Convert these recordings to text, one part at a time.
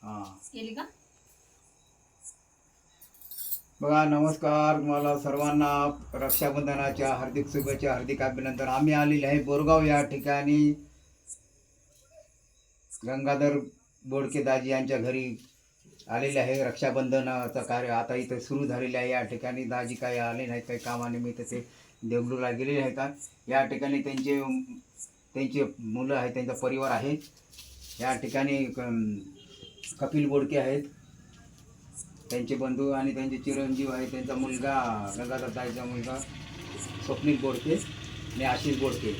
हां केली का? बघा, नमस्कार तुम्हाला सर्वांना. रक्षाबंधनाच्या हार्दिक शुभेच्छा, हार्दिक अभिनंदन. आम्ही आलेले आहे बोरगाव या ठिकाणी गंगाधर बोडके दाजी यांच्या घरी आलेले आहे. रक्षाबंधनाचं कार्य आता इथं सुरू झालेलं आहे. या ठिकाणी दाजी काही आले नाहीत, काही कामानिमित्त ते देगलूरला गेलेले आहेत. या ठिकाणी त्यांचे त्यांचे मुलं आहेत, त्यांचा परिवार आहे. या ठिकाणी कपिल बोडके आहेत, त्यांचे बंधू, आणि त्यांचे चिरंजीव आहे, त्यांचा मुलगा गंगाधर दाजीचा मुलगा स्वप्नील बोडके आणि आशिष बोडके.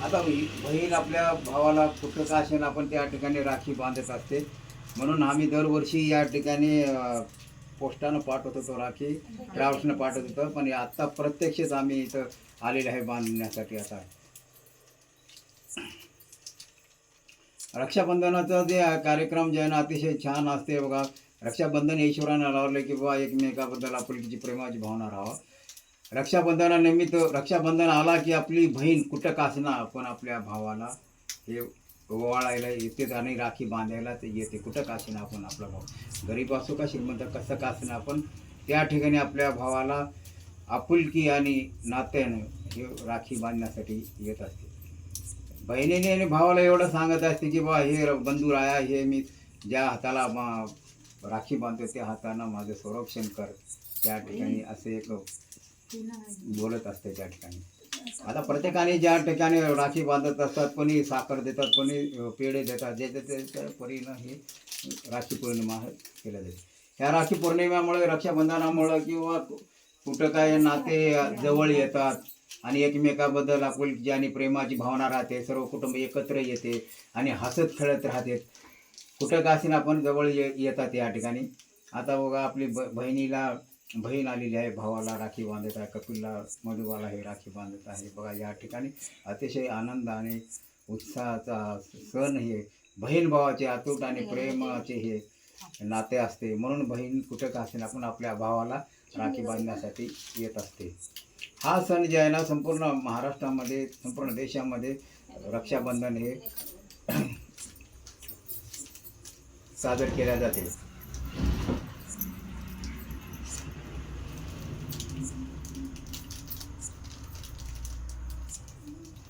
आता बहीण आपल्या भावाला कुठं का असेल आपण त्या ठिकाणी राखी बांधत असते, म्हणून आम्ही दरवर्षी या ठिकाणी पोस्टानं पाठवत होतो, राखी ट्रॅव्हल्सनं पाठवत होतो. पण आत्ता प्रत्यक्षच आम्ही इथं आलेलं आहे बांधण्यासाठी. आता रक्षाबंधनाचा जे कार्यक्रम जे आहे ना, अतिशय छान असते बघा. रक्षाबंधन ईश्वरानं लावलं की बाबा एकमेकाबद्दल आपुलकीची प्रेमाची भावना राहावं. रक्षाबंधनानिमित्त रक्षाबंधन आला की आपली बहीण कुठं का असेना आपण आपल्या भावाला हे ओवाळायला येते आणि राखी बांधायला ते येते. कुठं का असेना आपण आपला भाऊ गरीब असो का श्रीमंत, कसं का असेना आपण त्या ठिकाणी आपल्या भावाला आपुलकी आणि नात्यानं हे राखी बांधण्यासाठी येत असते. बहिणीने आणि भावाला एवढं सांगत असते की बा हे बंधू राया, हे मी ज्या हाताला राखी बांधतो त्या हातानं माझं संरक्षण कर. त्या ठिकाणी असे एक बोलत असते त्या ठिकाणी. आता प्रत्येकाने ज्या ठिकाणी राखी बांधत असतात, कोणी साखर देतात, कोणी पेढे देतात, ज्याच्या त्याच्या परीनं हे राखी पौर्णिमा केल्या जाते. ह्या राखी पौर्णिमेमुळे, रक्षाबंधनामुळं किंवा कुठं काय नाते जवळ येतात आणि एकमेकाबद्दल आपुलकी आणि प्रेमाची भावना राहते. सर्व कुटुंब एकत्र येते आणि हसत खेळत राहते. कुठं का असेल आपण जवळ येतात या ठिकाणी. आता बघा, आपली बहिणीला बहीण आलेली आहे, भावाला राखी बांधत आहे, कपिलला मधुबाला हे राखी बांधत आहे. बघा, या ठिकाणी अतिशय आनंद आणि उत्साहाचा सण हे बहीण भावाचे अतूट आणि प्रेमाचे हे नाते असते. म्हणून बहीण कुठं का असेल आपण आपल्या भावाला राखी बांधण्यासाठी येत असते. हा सण जे आहे ना, संपूर्ण महाराष्ट्रामध्ये, संपूर्ण देशामध्ये रक्षाबंधन हे साजर केल्या जाते.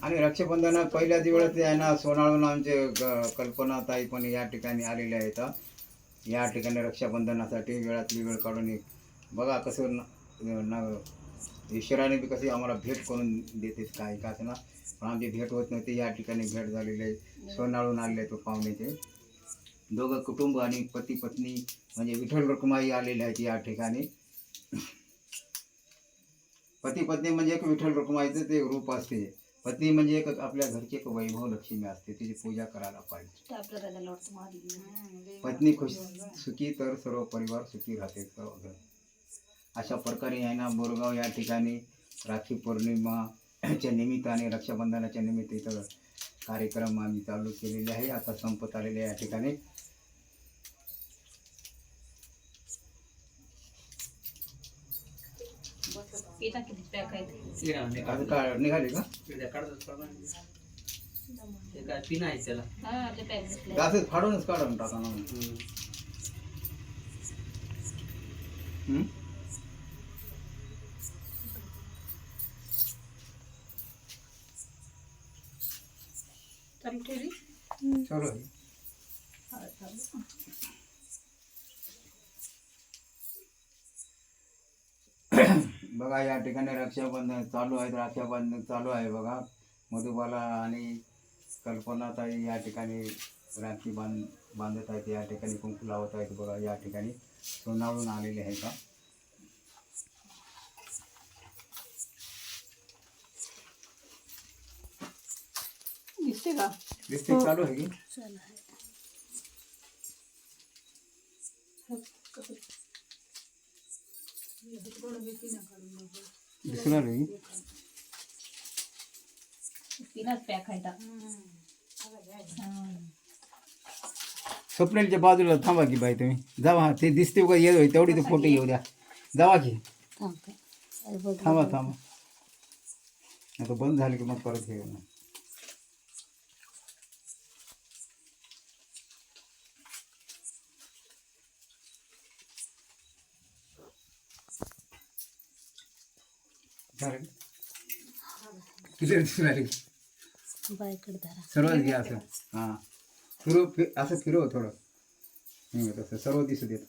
आणि रक्षाबंधन पहिल्या दिवस आहे ना, सोनाळून आमचे कल्पनाताई पण या ठिकाणी आलेल्या आहेत. या ठिकाणी रक्षाबंधनासाठी वेळातली वेळ काढून बघा कसं ईश्वराने बी कशी आम्हाला भेट करून देते. काही का ना, पण आमची भेट होत नव्हती. या ठिकाणी भेट झालेली आहे. सोनाळून आलेले तो पाहुण्याचे दोघं कुटुंब आणि पती पत्नी म्हणजे विठ्ठल रखुमाई आलेले आहेत या ठिकाणी. पती पत्नी म्हणजे एक विठ्ठल रखुमाईचं ते रूप असते. पत्नी म्हणजे एक आपल्या घरची एक वैभव लक्ष्मी असते, तिची पूजा करायला पाहिजे. पत्नी खुश सुखी तर सर्व परिवार सुखी राहते. अशा प्रकारे आहे ना, बोरगाव या ठिकाणी राखी पौर्णिमाच्या निमित्ताने, रक्षाबंधनाच्या निमित्त इथं कार्यक्रम आम्ही चालू केलेले आहे. आता संपत आलेले या ठिकाणी. निघाले का गासेच फाडूनच काढून टाका ना. चलो बघा, या ठिकाणी रक्षाबंधन चालू आहे. रक्षाबंधन चालू आहे बघा. मधुबाला आणि कल्पनाताई या ठिकाणी राखी बांधत आहेत. या ठिकाणी कुंकू लावत आहेत. बघा, या ठिकाणी सोनाळून आलेले आहे का. दिसते का? दिसते. चालू आहे की दिसणार नाही. स्वप्नेलच्या बाजूला थांबा की बाई, तुम्ही जावा. ते दिसते का येऊ तेवढी ते फोटो येऊ द्या. जावा की, थांबा थांबा. आता बंद झाले की मग परत हे चालेल किती दिसून आली बायकडे धरा सर्वच घ्या असं हां असं फिरव थोडं तसं सर्व दिसू देत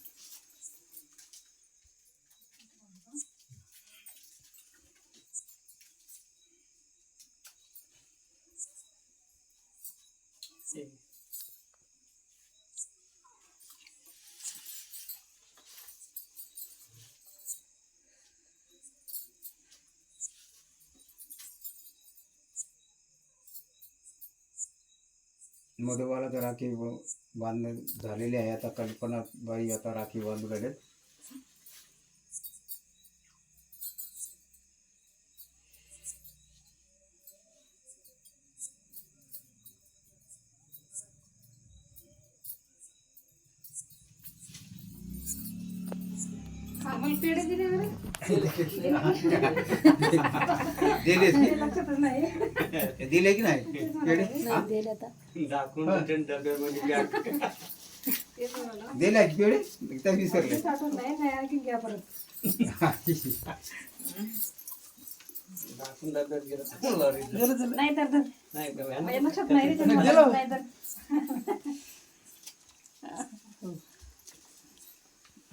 मधोबाला तर राखी बांधणं झालेली आहे आता कल्पना बाई आता राखी बांधू लागेल आम्हाला पेढे दिले बरं. दिलेस की लक्षातच नाही दिले की नाही पेढे? हा? नाही दिले आता दिले की पेढे त्या विसरले आठवण नाही नाही आणखी घ्या परत नाही तर माझ्या लक्षात नाही रे त्याच्यामुळे. नाही तर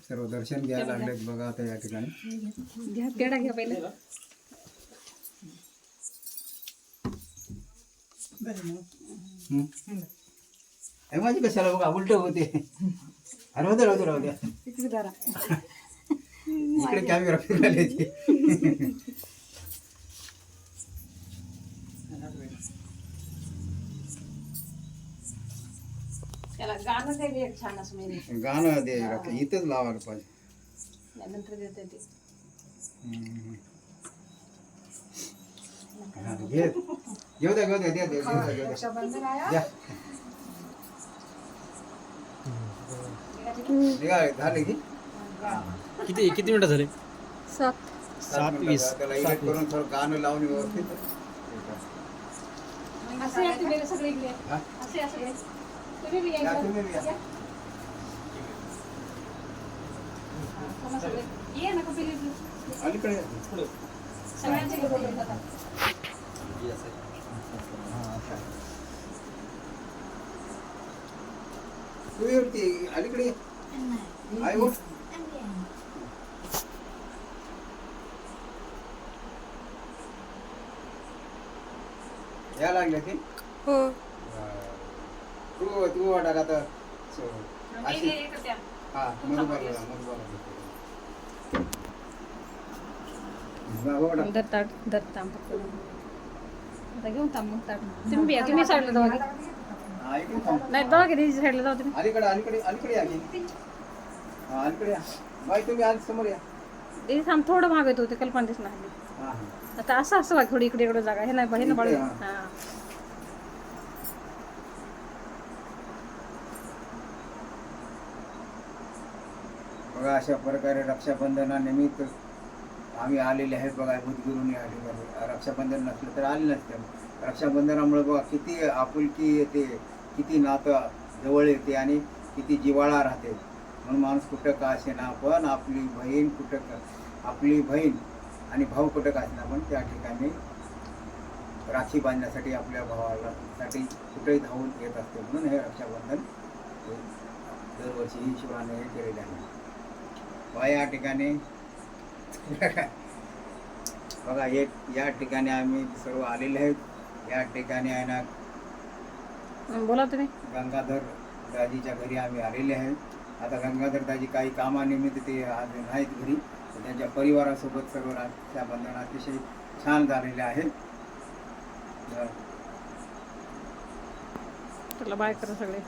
सर्व दर्शन घ्यायला लागलेत बघा आता या ठिकाणी घ्या पेढा घ्या पहिले हे माझी कशाला बघा उलट होते अरे होते राहू द्या इकडे धरा इकडे कॅमेरा फिरले ते त्याला गाणं ते एक छान असं म्हणजे गाणं दे इथंच लावायला पाहिजे नंतर देते ते हा, घेऊ द्या रक्षाबंधन आहे द्या निघा झाले की किती मिनिटं झाले 7 त्याला इकडे करून थोडं गाणं लावून व्यवस्थित असे या तुम्ही सगळे इकडे हा? असे असे तुम्ही बी या, यायचं. तुम्ही बी या. या. चला सगळे. ये नका पहिले इकडे. अलीकडे सगळ्यांचे घेऊन येतात आता. तुम्ही वरती अलीकडे ये. आई उठ. या लागले ते हो तू वाटा का तर ये, ये, इकडे त्या. हा मधुबाला मधुबाला दर ताट दर तांब पकडून. आता घेऊन तांब मग ताट तुम्ही बी या, तुम्ही साईडला जाऊ की. नाही जाऊ की त्याची साईडला जाऊ तुम्ही अलीकडे अलीकडे अलीकडे या की हा अलीकडे या बाई तुम्ही आज समोर या ते थांब थोडं माग येतो ते कल्पना दिसणार नाही. हा हा आता असं असं वाग थोडी इकडे इकडे जागा हे नाही हे ना बाळू इकडे, हा बघा अशा प्रकारे रक्षाबंधनानिमित्त आम्ही आलेले आहेत बघा बुधगुरूंनी आले रक्षाबंधन नसलं तर आले नसते रक्षाबंधनामुळे बघा किती आपुलकी येते किती नातं जवळ येते आणि किती जिव्हाळा राहते म्हणून माणूस कुठं का असेना पण आपली बहीण कुठं का आपली बहीण आणि भाऊ कुठं का असेना पण त्या ठिकाणी राखी बांधण्यासाठी आपल्या भावाला साठी कुठेही धावून येत असते म्हणून हे रक्षाबंधन हे दरवर्षी ईश्वराने हे केलेले आहे बघा या ठिकाणी बघा एक या ठिकाणी आम्ही सर्व आलेले आहेत या ठिकाणी आहे ना बोला तुम्ही गंगाधर दाजीच्या घरी आम्ही आलेले आहेत आता गंगाधर दाजी काही कामानिमित्त ते आज नाहीत घरी तर त्यांच्या परिवारासोबत सर्व रक्षाबंधन अतिशय छान झालेले आहे त्याला बाय करा सगळे